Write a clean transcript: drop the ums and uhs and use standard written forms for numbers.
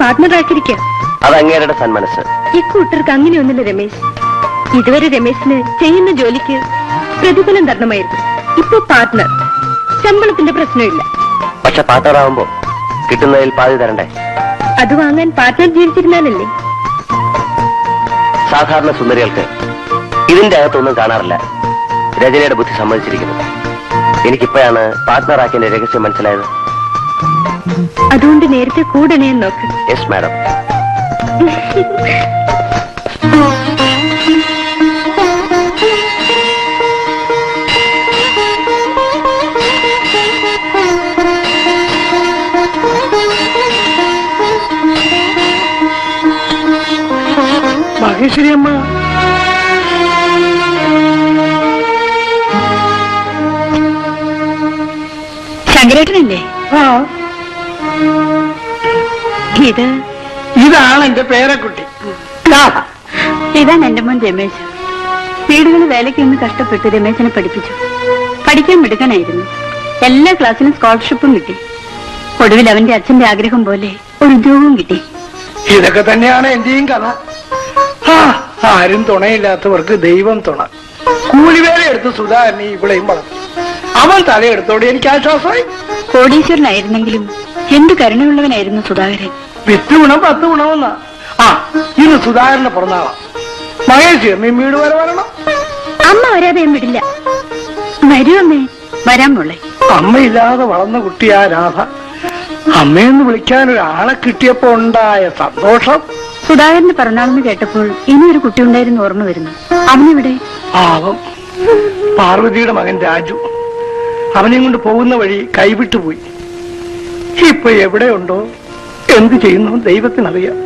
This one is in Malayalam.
പാർട്ട്ണറാക്കിയിരിക്കുക. അത് അങ്ങേരുടെ സന്മനസ്. ഇക്കൂട്ടർക്ക് അങ്ങനെയൊന്നുമില്ല രമേശ്. ഇതുവരെ രമേശിന് ചെയ്യുന്ന ജോലിക്ക് പ്രതിഫലം തരണമായിരുന്നു. ഇപ്പൊ പാർട്ട്ണർ, ശമ്പളത്തിന്റെ പ്രശ്നമില്ല. പക്ഷെ പാർട്ട്ണറാവുമ്പോ കിട്ടുന്നതിൽ പാതി തരണ്ടേ? അത് വാങ്ങാൻ പാർട്ട്ണർ ജീവിച്ചിരുന്നാലല്ലേ. സാധാരണ സുന്ദരികൾക്ക് ഇതിന്റെ അകത്തൊന്നും കാണാറില്ല. രജനിയുടെ ബുദ്ധി സമ്മതിച്ചിരിക്കുന്നു. എനിക്കിപ്പോഴാണ് പാർട്ട്ണറാക്കിയതിന്റെ രഹസ്യം മനസ്സിലായത്. അതുകൊണ്ട് നേരത്തെ കൂടണേന്ന് നോക്ക്. Yes madam. മഹേശ്വരി അമ്മ, ശങ്കരേട്ടനല്ലേ? ഇതാണ് എന്റെ പേരക്കുട്ടി. ഇതാണ് എന്റെ മോൻ രമേശ്. വീടുകളിൽ വേലയ്ക്ക് നിന്ന് കഷ്ടപ്പെട്ട് രമേശിനെ പഠിപ്പിച്ചു. പഠിക്കാൻ മിടുക്കനായിരുന്നു. എല്ലാ ക്ലാസ്സിലും സ്കോളർഷിപ്പും കിട്ടി. ഒടുവിൽ അവന്റെ അച്ഛന്റെ ആഗ്രഹം പോലെ ഒരു ഉദ്യോഗവും കിട്ടി. ഇതൊക്കെ തന്നെയാണ് എന്റെയും കഥ. ആരും തുണയില്ലാത്തവർക്ക് ദൈവം തുണ. കൂലിവേല എടുത്ത് സുധാകരനെ ഇവിടെയും വളർന്നു. അവൻ തലയെടുത്തോടെ എനിക്ക് ആശ്വാസമായി. കോടീശ്വരനായിരുന്നെങ്കിലും എന്ത് കരുണയുള്ളവനായിരുന്നു സുധാകരൻ. 8 ഗുണം 10 ഗുണമെന്നാ. ഇന്ന് സുധാകരനെ പിറന്നാളാ. മഹേഷ് അമ്മയും വീട് വരെ വരണം. അമ്മ വരാതെ ഞാൻ വിടില്ല. വരൂ അമ്മേ. വരാൻ മോളെ. അമ്മയില്ലാതെ വളർന്ന കുട്ടിയാ രാധ. അമ്മയെന്ന് വിളിക്കാൻ ഒരാളെ കിട്ടിയപ്പോ ഉണ്ടായ സന്തോഷം. സുധാകരന് പിറന്നാളെന്ന് കേട്ടപ്പോൾ ഇനിയൊരു കുട്ടി ഉണ്ടായിരുന്നു ഓർമ്മ വരുന്നു. അവനെവിടെ? പാവം പാർവതിയുടെ മകൻ രാജു. അവനെയും കൊണ്ട് പോകുന്ന വഴി കൈവിട്ടുപോയി. ഇപ്പൊ എവിടെയുണ്ടോ, എന്ത് ചെയ്യുന്നു ദൈവത്തിനറിയാം.